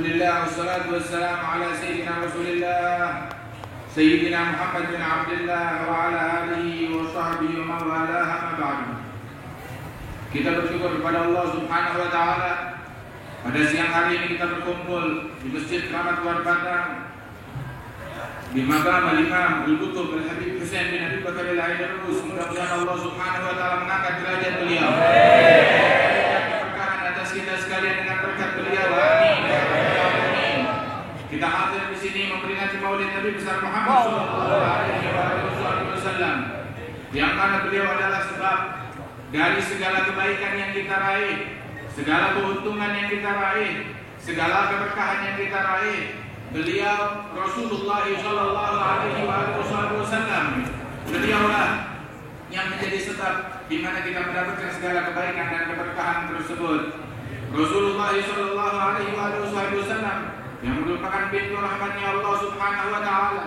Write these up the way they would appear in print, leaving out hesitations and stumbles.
Alhamdulillah wassalatu wassalamu ala sayyidina Rasulillah Sayyidina Muhammad bin Abdullah wa ala alihi wa sahbihi wa mawalaha ma ba'du. Kita bersyukur kepada Allah Subhanahu wa taala. Pada siang hari ini kita berkumpul di Masjid Keramat Luar Batang di Maqam Al-Imam Al-Qutb Al-Habib Husain bin Abi Bakar Al-Aidarus. Mudah-mudahan Allah Subhanahu wa taala mengangkat derajat beliau. Keberkahan atas kita sekalian dengan berkat beliau. Amin. Kita hadir di sini memperingati Maulid Nabi besar Muhammad sallallahu alaihi wasallam, yang mana beliau adalah sebab dari segala kebaikan yang kita raih, segala keuntungan yang kita raih, segala keberkahan yang kita raih. Beliau Rasulullah sallallahu alaihi wasallam, beliaulah yang menjadi sebab di mana kita mendapatkan segala kebaikan dan keberkahan tersebut. Rasulullah sallallahu alaihi wasallam yang merupakan pintu rahmatnya Allah Subhanahu wa taala,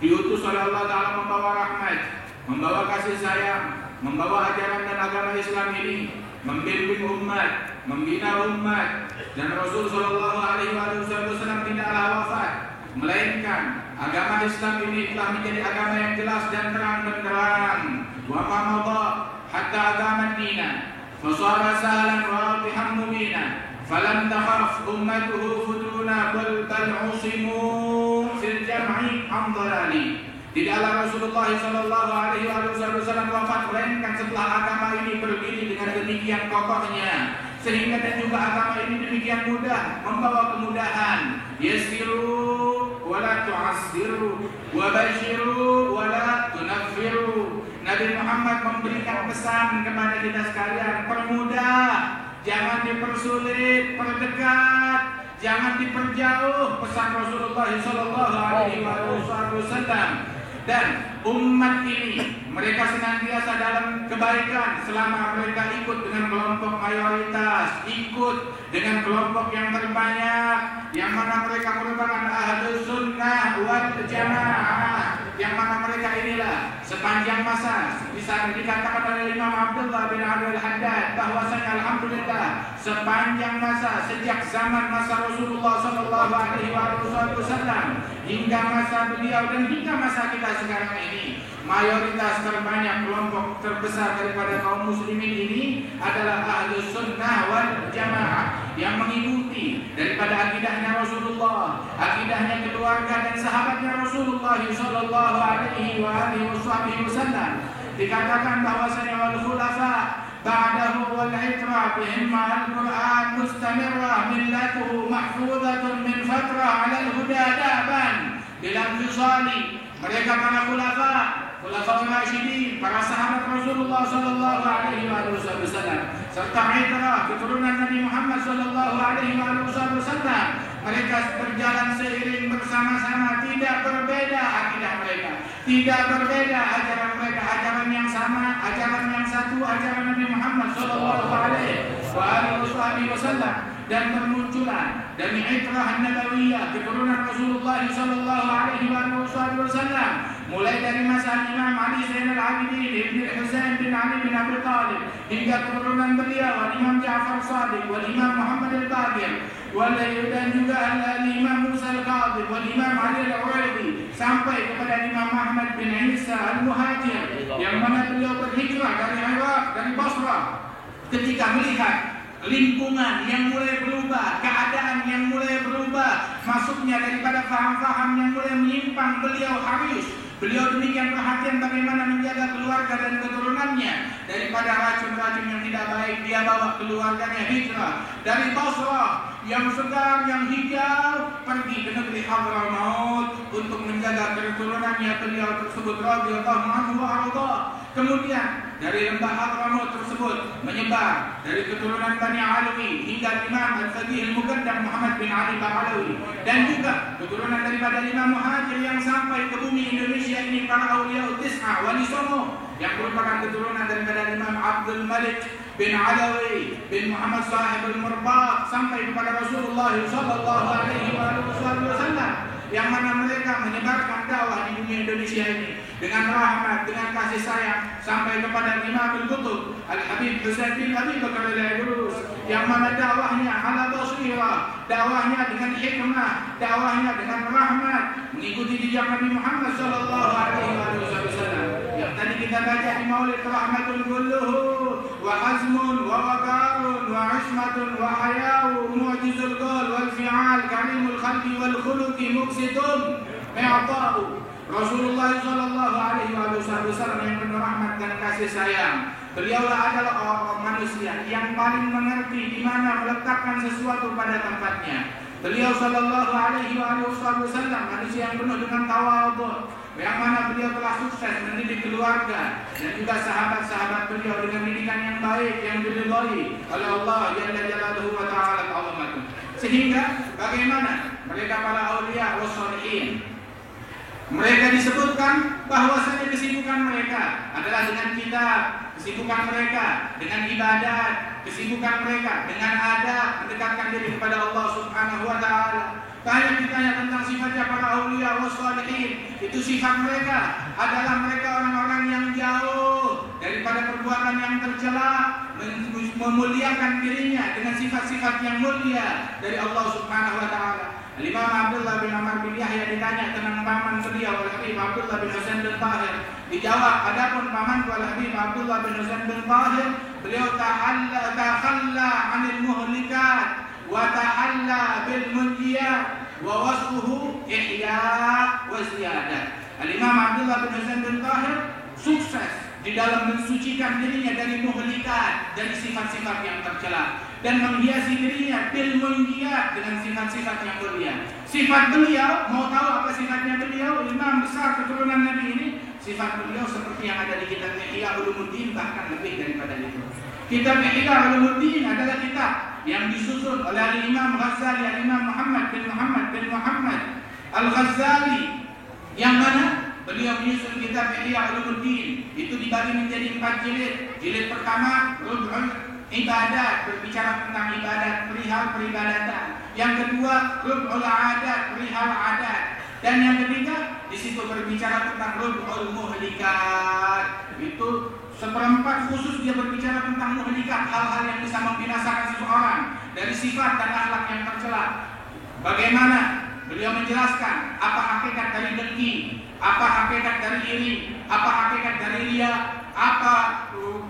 diutus oleh Allah taala membawa rahmat, membawa kasih sayang, membawa ajaran dan agama Islam ini, membimbing umat, membina umat. Dan Rasul sallallahu alaihi wasallam tidaklah wafat melainkan agama Islam ini telah menjadi agama yang jelas dan terang benderang. Wa ma madha hatta agama dina fasara sahlan wadihan mubina falam takhaf ummatuhu futuna bal usimu fil jam'i amdalali. Tidaklah Rasulullah sallallahu alaihi wasallam wafat melainkan setelah agama ini berdiri dengan demikian kokohnya, sehingga dan juga agama ini demikian mudah, membawa kemudahan. Yassiru wala tu'assiru wa basyiru wala tunaffiru. Nabi Muhammad memberikan pesan kepada kita sekalian, permudah, jangan dipersulit, perdekat, jangan diperjauh pesan Rasulullah sallallahu alaihi wasallam. Dan umat ini mereka senantiasa dalam kebaikan selama mereka ikut dengan kelompok mayoritas, ikut dengan kelompok yang terbanyak, yang mana mereka merupakan ahlus sunnah wal jamaah, yang mana mereka inilah sepanjang masa bisa dikatakan oleh Imam Abdullah bin Abdul Haddad bahwasanya alhamdulillah sepanjang masa sejak zaman masa Rasulullah sallallahu alaihi wasallam hingga masa beliau dan hingga masa kita sekarang ini, mayoritas terbanyak kelompok terbesar daripada kaum muslimin ini adalah ahlus sunnah wal jamaah, yang mengikuti daripada akidahnya Rasulullah, akidahnya keluarga dan sahabatnya Rasulullah sallallahu alaihi wasallam. Dikatakan bahwasanya wal khulafa ba'dahu wal itra bihim al-Qur'an mustamirrah millatuhu mahfuzatun min fatrah 'ala al-huda daban bila fisali. Mereka para khulafa Rasyidin, para sahabat Rasulullah sallallahu alaihi wasallam, serta itra keturunan Nabi Muhammad sallallahu alaihi wasallam, mereka berjalan seiring bersama-sama, tidak berbeda akidah mereka, tidak berbeda ajaran mereka, ajaran yang sama, ajaran yang satu, ajaran Nabi Muhammad sallallahu alaihi wasallam. Dan bermunculan dari itrah nabawiyah keturunan Rasulullah sallallahu alaihi wasallam, mulai dari masa Imam Ali Zainal Abidin Ibn Husain bin Ali bin Abi Thalib hingga keturunan beliau Imam Ja'far Shadiq wal Imam Muhammad al-Baqir dan juga Imam Musa al-Qadhi wal Imam Ali al-Uraidi sampai kepada Imam Ahmad bin Isa al-Muhajir, yang mana beliau berhijrah dari Iraq, dari Basrah, ketika melihat lingkungan yang mulai berubah, keadaan yang mulai berubah, masuknya daripada faham-faham yang mulai menyimpang, beliau demikian perhatian bagaimana menjaga keluarga dan keturunannya daripada racun-racun yang tidak baik. Dia bawa keluarganya hijrah dari Basrah yang segar, yang hijau, pergi ke negeri Hadramaut untuk menjaga keturunannya beliau tersebut radhiyallahu anhu wa arda. Kemudian dari lembah Hadramaut tersebut menyebar dari keturunan Bani Alawi hingga Imam Al-Faqih Al-Muqaddam Muhammad bin Ali Ba'alawi, dan juga keturunan daripada Imam Muhajir yang sampai ke bumi Indonesia ini, para awliya Tis'ah Wali Songo, yang merupakan keturunan daripada Imam Abdul Malik bin Alawi bin Muhammad Sahib Al-Murbaq sampai kepada Rasulullah sallallahu alaihi wasallam. yang mana mereka menyebarkan dakwah di bumi Indonesia ini dengan rahmat, dengan kasih sayang sampai kepada Imam Al-Qutb Al-Habib Husain bin Abi Bakar Al-Aidrus, yang mana dakwahnya ala basirah, dakwahnya dengan hikmah, dakwahnya dengan rahmat, mengikuti jejak Nabi Muhammad sallallahu alaihi wasallam. Yang tadi kita baca di Maulid, rahmatul kulluhu wa hazmun wa waqarun wa ismatun wa hayau mu'jizul qaul wal fi'al karimul khalqi wal khuluqi muqsitun mi'ta'u. Rasulullah sallallahu alaihi wasallam yang penuh rahmat dan kasih sayang. Beliaulah adalah orang manusia yang paling mengerti di mana meletakkan sesuatu pada tempatnya. Beliau sallallahu alaihi wasallam manusia yang penuh dengan tawadhu, yang mana beliau telah sukses mendidik keluarga dan juga sahabat-sahabat beliau dengan didikan yang baik yang diridhai oleh Allah Jalla Jalaluhu wa Ta'ala azamatuh. Sehingga bagaimana mereka para auliya was shalihin, mereka disebutkan bahwasanya kesibukan mereka adalah dengan kitab, kesibukan mereka dengan ibadat, kesibukan mereka dengan adab, mendekatkan diri kepada Allah Subhanahu wa Ta'ala. Banyak ditanya tentang sifatnya para auliya was shalihin. Itu sifat mereka adalah mereka orang-orang yang jauh daripada perbuatan yang tercela, memuliakan dirinya dengan sifat-sifat yang mulia dari Allah Subhanahu wa Ta'ala. Imam Abdullah bin Amr bin Yahya ditanya tentang paman beliau Al-Habib Abdullah bin Husain bin Tahir. Dijawab, adapun pamanku Al-Habib Abdullah bin Husain bin Tahir, beliau takhalla 'anil muhlikat wa tahalla bil munjiyat wa wasfuhu ihya wa ziyadah. Al-Imam Abdullah bin Husain bin Tahir sukses di dalam mensucikan dirinya dari muhlikat, dari sifat-sifat yang tercela, dan menghiasi dirinya bil munjiyat dengan sifat-sifat yang mulia. Sifat beliau, mau tahu apa sifatnya beliau? Imam besar keturunan Nabi ini, sifat beliau seperti yang ada di kitab Ihya Ulumuddin, bahkan lebih daripada itu. Kitab Ihya Ulumuddin adalah kitab yang disusun oleh Imam Ghazali, Imam Muhammad bin Muhammad Al-Ghazali, yang mana beliau menyusun kitab Ihya Ulumuddin. Itu dibagi menjadi 4 jilid. Jilid pertama Rub'ul Ibadat, berbicara tentang ibadat, perihal peribadatan. Yang kedua Rub'ul Adat, perihal adat. Dan yang ketiga di situ berbicara tentang Rub'ul Muhlikat. Itu seperempat khusus dia berbicara tentang muhlikat, hal-hal yang bisa membinasakan seseorang dari sifat dan akhlak yang tercela. Bagaimana beliau menjelaskan apa hakikat dari dengki, apa hakikat dari iri, apa hakikat dari riya, apa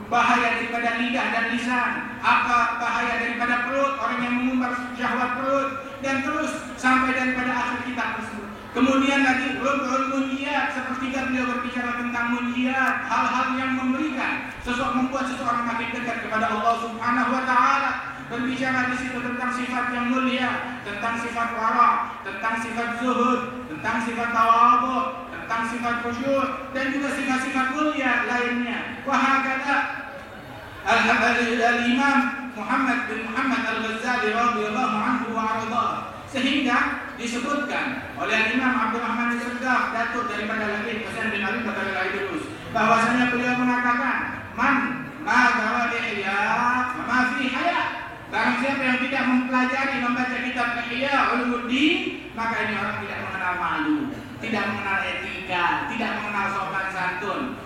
bahaya daripada lidah dan lisan, apa bahaya daripada perut, orang yang mengumbar syahwat perut, dan terus sampai daripada akhir kitab tersebut. Kemudian lagi Rub'ul Munjiyat, sepertiga beliau berbicara tentang munjiyat, hal-hal yang memberikan membuat seseorang makin dekat kepada Allah Subhanahu wa Ta'ala. Berbicara di situ tentang sifat yang mulia, tentang sifat wara, tentang sifat zuhud, tentang sifat tawadhu, tentang sifat khusyuk, dan juga sifat-sifat mulia lainnya. Wahakala Al-Imam Muhammad bin Muhammad Al-Ghazali radhiyallahu anhu wa ardhah, sehingga disebutkan oleh Imam Abdurrahman As-Saddaq, datuk daripada Al-Habib Husain bin Ali Bakar Al-Aidrus, bahwasanya beliau mengatakan, man ma dawa ihya ma fi hayat. Barang siapa yang tidak mempelajari, membaca kitab Ihya Ulumuddin, maka ini orang tidak mengenal malu, tidak mengenal etika, tidak mengenal sopan santun.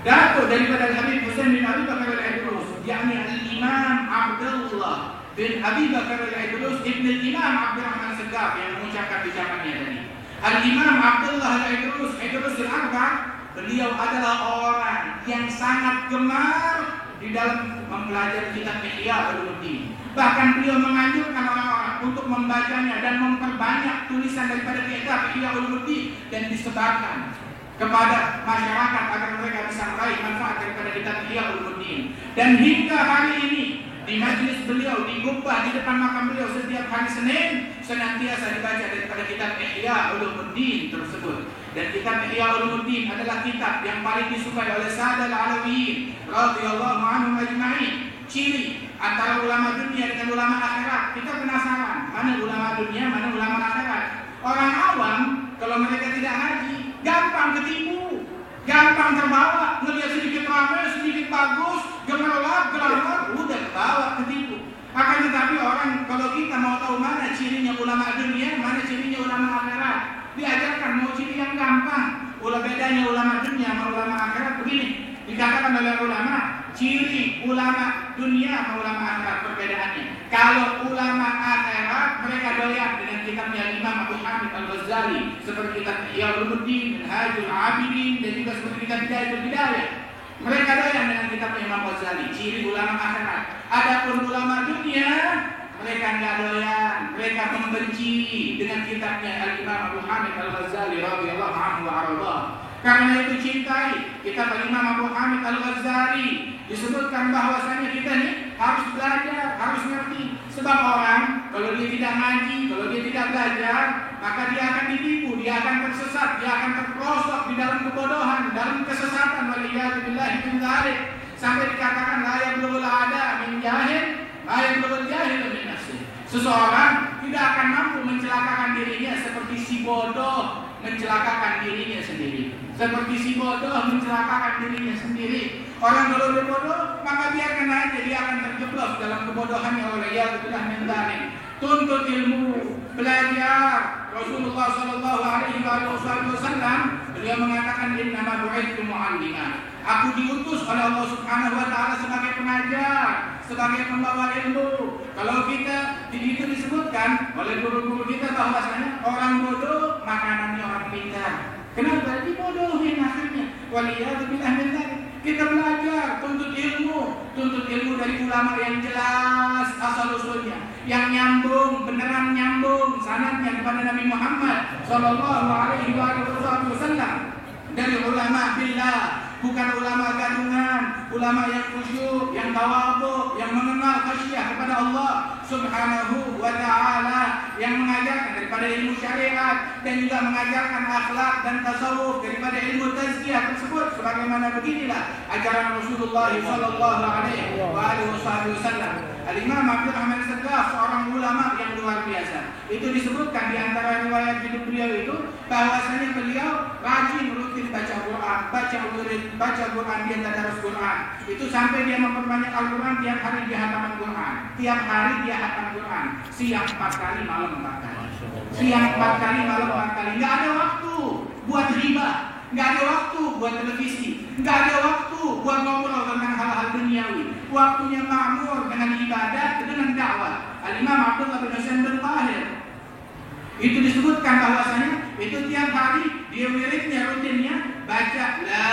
Datuk daripada Al-Habib Husain bin Ali Bakar Al-Aidrus, yakni Al-Imam Abdullah bin Abi Bakar Al-Aidrus ibn Imam Abdurrahman As-Saddaq, yang mengucapkan bicaranya tadi. Al-Imam Abdullah Al-Aidrus Al-Arba', beliau adalah orang yang sangat gemar di dalam mempelajari kitab Ihya Ulumuddin. Bahkan beliau menganjurkan orang-orang untuk membacanya dan memperbanyak tulisan daripada kitab Ihya Ulumuddin dan disebarkan kepada masyarakat agar mereka bisa meraih manfaat daripada kitab Ihya Ulumuddin. Dan hingga hari ini di majlis beliau, di kubah di depan makam beliau, setiap hari Senin senantiasa dibaca daripada kitab Ihya Ulumuddin tersebut. Dan kitab Ihya Ulumuddin adalah kitab yang paling disukai oleh Sadat Alawiyin radhiyallahu anhum ajma'in. Ciri antara ulama dunia dengan ulama akhirat. Kita penasaran, mana ulama dunia, mana ulama akhirat? Orang awam kalau mereka tidak ngaji, gampang ketipu, gampang terbawa, melihat sedikit ramai, sedikit bagus, gemerlap, gelamar, udah terbawa, ketipu. Akan tetapi orang, kalau kita mau tahu mana cirinya ulama dunia, mana cirinya ulama akhirat, diajarkan mau ciri yang gampang. Bedanya ulama dunia sama ulama akhirat begini. Dikatakan oleh ulama, ciri ulama dunia sama ulama akhirat perbedaannya. Kalau ulama akhirat mereka doyan dengan kitabnya Imam Abu Hamid Al-Ghazali, seperti kitab Ihya Ulumuddin, Minhajul Abidin, dan juga seperti kitab Bidayatul Hidayah. Mereka doyan dengan kitabnya Imam Ghazali, ciri ulama akhirat. Adapun ulama dunia, mereka enggak doyan, mereka membenci dengan kitabnya Al-Imam Abu Hamid Al-Ghazali radhiyallahu anhu wa arda. Karena itu cintai kitab Imam Abu Hamid Al-Ghazali. Disebutkan bahwasanya kita nih harus belajar, harus ngerti. Sebab orang kalau dia tidak ngaji, kalau dia tidak belajar, maka dia akan ditipu, dia akan tersesat, dia akan terperosok di dalam kebodohan, dalam kesesatan. Waliyadzubillahi min dzalik. Sampai dikatakan la yablughul ada min jahil, la yablughul jahil min nafsi. Seseorang tidak akan mampu mencelakakan dirinya seperti si bodoh mencelakakan dirinya sendiri. Seperti si bodoh mencelakakan dirinya sendiri. Orang kalau dia bodoh, maka biarkan aja, dia akan terjeblos dalam kebodohannya. Oleh ya'udzubillah min dzalik. Tuntut ilmu, belajar. Rasulullah sallallahu alaihi wasallam beliau mengatakan innama bu'ithtu mu'alliman. Aku diutus oleh Allah Subhanahu wa taala sebagai pengajar, sebagai pembawa ilmu. Kalau kita itu disebutkan oleh guru-guru kita bahwasanya orang bodoh makanannya orang pintar. Kenapa? Dibodohin akhirnya. Waliyadzubillah min dzalik. Kita belajar, tuntut ilmu dari ulama yang jelas asal usulnya, yang nyambung, beneran nyambung sanadnya kepada Nabi Muhammad sallallahu alaihi wasallam. Dari ulama billah, bukan ulama gadungan, ulama yang khusyuk, yang tawadhu, yang mengenal khasyah kepada Allah Subhanahu wa taala, yang mengajarkan daripada ilmu syariat dan juga mengajarkan akhlak dan tasawuf daripada ilmu tazkiyah tersebut. Sebagaimana beginilah ajaran Rasulullah sallallahu alaihi wasallam. Al-Imam Abdul Rahman As-Saggaf, seorang ulama yang luar biasa. Itu disebutkan di antara riwayat hidup beliau itu bahwasanya beliau rajin rutin baca Quran, baca Quran, dia tadarus Quran. Itu sampai dia memperbanyak Al-Quran, tiap hari dia hataman Quran. Tiap hari dia hatam Quran. Siang 4 kali, malam 4 kali. Siang 4 kali, malam 4 kali. Enggak ada waktu buat riba, enggak ada waktu buat televisi, enggak ada waktu buat ngobrol tentang hal-hal duniawi. Waktunya makmur dengan ibadat, dengan dakwah. Al-Imam Abdullah bin Husain bin Tahir itu disebutkan bahwasanya itu tiap hari dia wiridnya, rutinnya baca la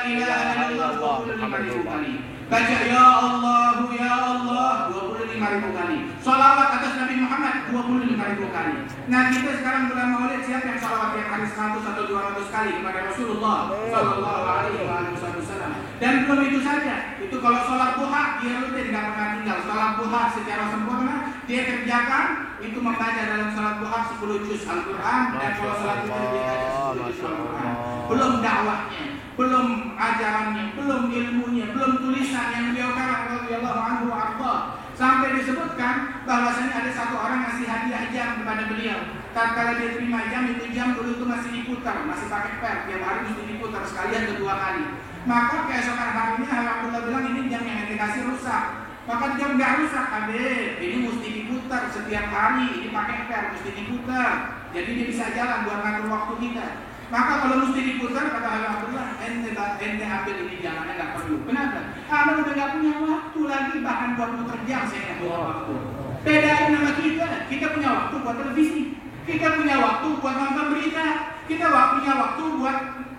ilaha illallah 25.000 kali. Baca ya Allah 25.000 kali. Shalawat atas Nabi Muhammad 25.000 kali. Nah, kita sekarang bulan Maulid, siapa yang shalawat tiap hari 100 atau 200 kali kepada Rasulullah sallallahu alaihi wasallam. Dan belum itu saja, itu kalau sholat duha dia rutin, nggak pernah tinggal. Sholat duha secara sempurna dia kerjakan, itu membaca dalam sholat duha 10 juz Al-Quran, dan kalau sholat duha dia baca 10 juz Al-Quran. Belum dakwahnya, belum ajarannya, belum ilmunya, belum tulisan yang beliau karang radhiyallahu anhu arda. Sampai disebutkan bahwasanya ada satu orang ngasih hadiah jam kepada beliau. Tatkala dia terima jam, itu jam dulu itu masih diputar, masih pakai per, tiap hari mesti diputar sekalian kedua kali. Maka keesokan harinya Abdullah bilang ini jam yang dikasih rusak. Maka jam nggak rusak, Abe, ini mesti diputar setiap hari, ini pakai per, mesti diputar. Jadi dia bisa jalan buat ngatur waktu kita. Maka kalau mesti diputar, kata Abdullah, ente ambil ini jalannya nggak perlu. Kenapa? Karena udah nggak punya waktu lagi, bahkan buat muter jam saya nggak punya waktu. Bedain sama kita punya waktu buat televisi, kita punya waktu buat nonton berita, kita punya waktu buat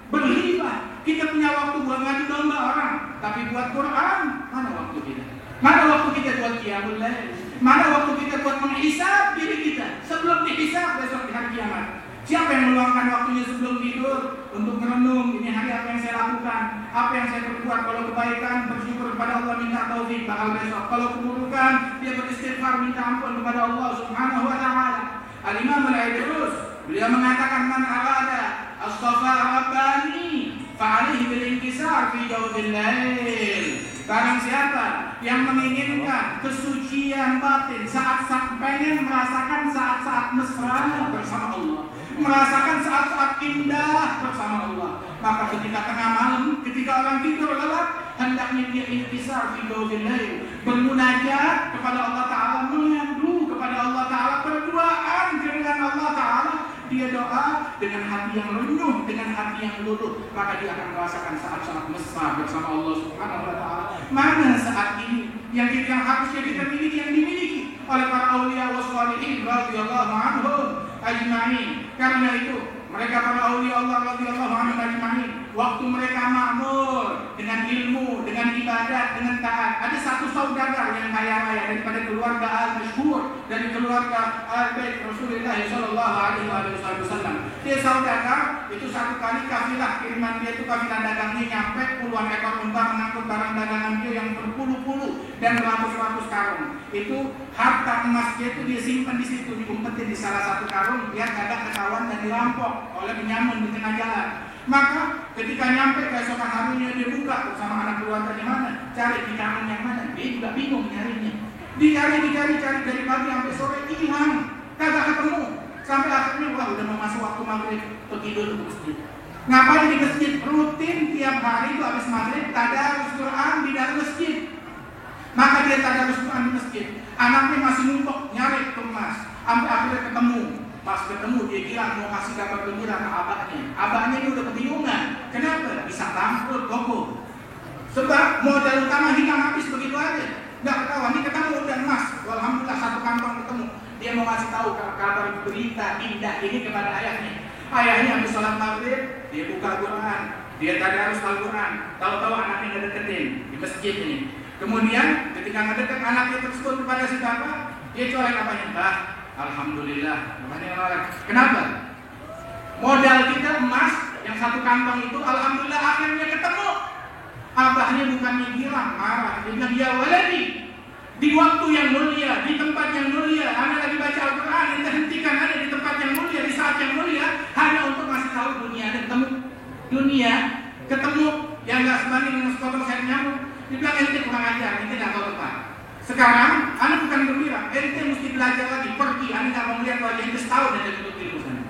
berhibah, kita punya waktu buat ngadu domba orang. Tapi buat Quran, mana waktu kita? Mana waktu kita buat qiyamul lail? Mana waktu kita buat menghisab diri kita sebelum dihisab besok di hari kiamat? Siapa yang meluangkan waktunya sebelum tidur untuk merenung, ini hari apa yang saya lakukan, apa yang saya perbuat? Kalau kebaikan, bersyukur kepada Allah, minta taufik bakal besok. Kalau keburukan, dia beristighfar, minta ampun kepada Allah Subhanahu wa taala. Al-Imam Al-Aidrus, beliau mengatakan man arada as-safa rabbani fa'alaihi bil inkisar fi jawfil lail. Barang siapa yang menginginkan kesucian batin, saat-saat pengen merasakan saat-saat mesra bersama Allah, merasakan saat-saat indah bersama Allah, maka ketika tengah malam, ketika orang tidur lelap, hendaknya dia intisar fi jawfil lail, bermunajat kepada Allah Ta'ala, mengadu kepada Allah Ta'ala, berduaan dengan Allah Ta'ala dia doa dengan hati yang renyuh, dengan hati yang luluh, maka dia akan merasakan saat-saat mesra bersama Allah Subhanahu wa Ta'ala. Mana saat ini yang harusnya kita miliki, yang dimiliki oleh para aulia wa sholihin radhiyallahu anhum ajma'in. Karena itu mereka para aulia Allah radhiyallahu anhum ajma'in, waktu mereka makmur dengan ilmu, dengan ibadat, dengan taat. Ada satu saudara yang kaya raya daripada keluarga al-masyhur, dari keluarga al-bait Rasulullah sallallahu alaihi wasallam. Dia saudara itu satu kali kafilah kiriman dia itu kafilah dagangnya nyampe puluhan ekor unta mengangkut barang dagangan dia yang berpuluh-puluh dan beratus-ratus karung. Itu harta emas dia itu dia simpan di situ, diumpetin di salah satu karung biar kagak ketahuan dan dirampok oleh penyamun di tengah jalan. Maka ketika nyampe keesokan harinya dia buka bersama anak keluarganya, mana cari di karung yang mana, dia juga bingung nyarinya. Dicari dari pagi sampai sore hilang, kagak ketemu. Sampai akhirnya wah udah mau masuk waktu maghrib, pergi dulu ke masjid. Ngapain di masjid? Rutin tiap hari itu habis maghrib tadarus Quran di dalam masjid. Maka dia tadarus Quran di masjid. Anaknya masih numpuk nyari ke emas, sampai akhirnya ketemu. Pas ketemu dia kira mau kasih kabar gembira ke abahnya. Abahnya ini udah kebingungan. Kenapa? Bisa bangkrut toko. Sebab modal utama hilang habis begitu aja. Nggak ketahuan. Ini ketemu udah emas. Alhamdulillah satu kantong ketemu. Dia mau kasih tahu kabar berita indah ini kepada ayahnya. Ayahnya habis sholat maghrib, dia buka Quran, dia tadarus Al-Quran. Tahu-tahu anaknya ngedeketin di masjid ini. Kemudian ketika ngedeket anaknya tersebut kepada si bapak, dia colek apanya? Bah, alhamdulillah. Kenapa? Modal kita emas yang satu kantong itu, alhamdulillah akhirnya ketemu. Abahnya bukannya hilang, marah. Dia bilang, ya waladi, di waktu yang mulia, di tempat yang mulia, Anda lagi baca Al-Quran, Anda hentikan Anda di tempat yang mulia, di saat yang mulia, hanya untuk masih tahu dunia Anda ketemu. Dunia ketemu yang nggak sebanding dengan sepotong sayap nyamuk. Dibilang ente kurang ajar, ente nggak tahu tempat. Sekarang Anda bukan gembira, ente mesti belajar lagi, pergi. Anda nggak mau melihat wajah ente setahun aja untuk ilmu sana.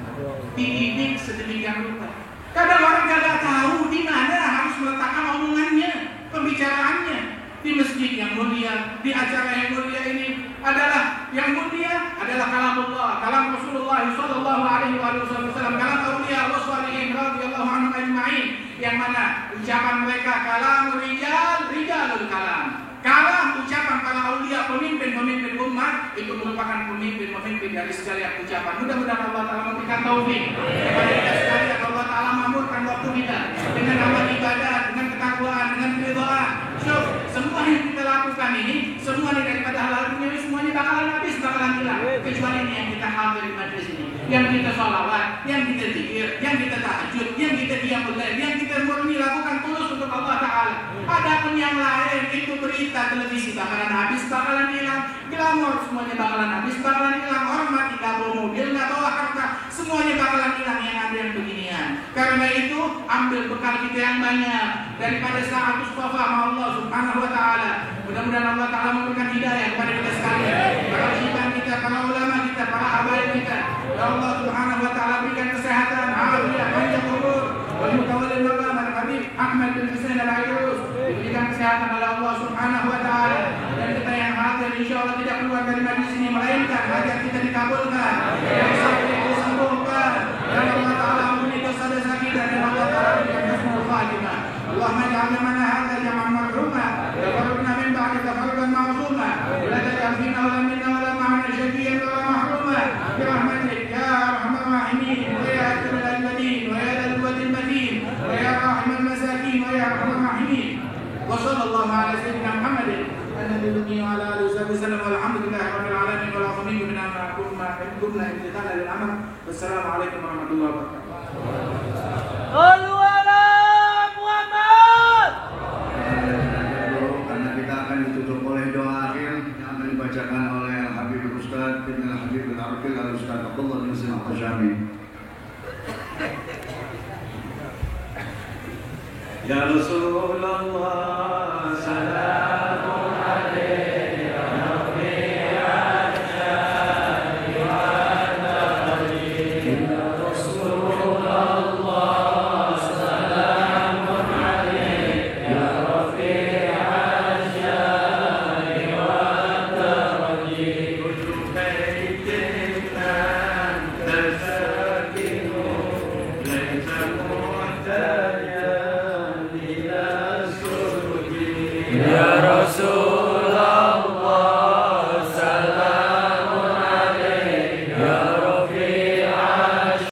Dididik sedemikian rupa. Kadang orang nggak tahu di mana harus meletakkan omongannya, pembicaraannya. Di masjid yang mulia, di acara yang mulia ini adalah yang mulia adalah kalamullah, kalam Rasulullah sallallahu alaihi wasallam, kalam auliya wa sholihin radhiyallahu anhum ajma'in, yang mana ucapan mereka kalam rijalul kalam. Kalam ucapan para aulia, pemimpin-pemimpin umat itu merupakan pemimpin-pemimpin dari segala ucapan. Mudah-mudahan Allah Ta'ala memberikan taufik kepada kita sekalian. Allah Ta'ala mamurkan waktu kita dengan amal ibadah, dengan ketakwaan, dengan keridhaan. Semua yang kita lakukan ini, semua ini daripada halal dunia, semuanya bakalan habis, bakalan hilang. Kecuali ini yang kita hadir di majlis ini, yang kita sholawat, yang kita zikir, yang kita tahajud, yang kita qiyamul lail, yang kita murni lakukan tulus untuk Allah Ta'ala. Adapun yang lain itu berita televisi bakalan habis, bakalan hilang. Glamor semuanya bakalan habis, bakalan hilang. Hormat tidak bawa mobil, nggak bawa harta, semuanya bakalan hilang. Yang ada yang beginian. Karena itu ambil bekal kita yang banyak daripada saat Mustafa sama Allah Subhanahu wa Ta'ala. Mudah-mudahan Allah Ta'ala memberikan hidayah kepada kita sekalian, para iman kita, para ulama kita, para habaib kita. Ya Allah Subhanahu wa Ta'ala berikan kesehatan, afiat, panjang umur. Wa mutawallil maqam al-Habib Ahmad bin Husain al-Ayrus diberikan kesehatan oleh Allah Subhanahu wa Ta'ala. Dan kita yang hadir insyaallah tidak keluar dari majlis ini melainkan hajat kita dikabulkan, yang sakit disembuhkan, dan Allah Ta'ala ampuni dosa-dosa kita, dan Allah Ta'ala berikan husnul khatimah. Allahumma ja'alna mana hadza jam'an marhuma, tafarraqna min ba'di tafarruqan ma'suma, wa la taj'al fina wa la minna wa la ma'ana shaqiyyan wa la mahruma, bi rahmatik ya arhamar rahimin, wa ya akramul akraminin, wa ya dzal quwwatil matin, wa ya rahimal masakin, wa ya arhamar rahimin. Wa sallallahu ala sayyidina Muhammadin النبي وعلى آله وصحبه وسلم والحمد لله رب العالمين والعفو منكم من كنا امتثالا للأمر والسلام عليكم ورحمة الله وبركاته. Sallu ala Muhammad. Karena kita akan ditutup oleh doa akhir yang akan dibacakan oleh Habib Ustaz bin Habib bin Arfil Al-Ustaz Abdullah bin Salim Al-Qashami. Ya Rasulullah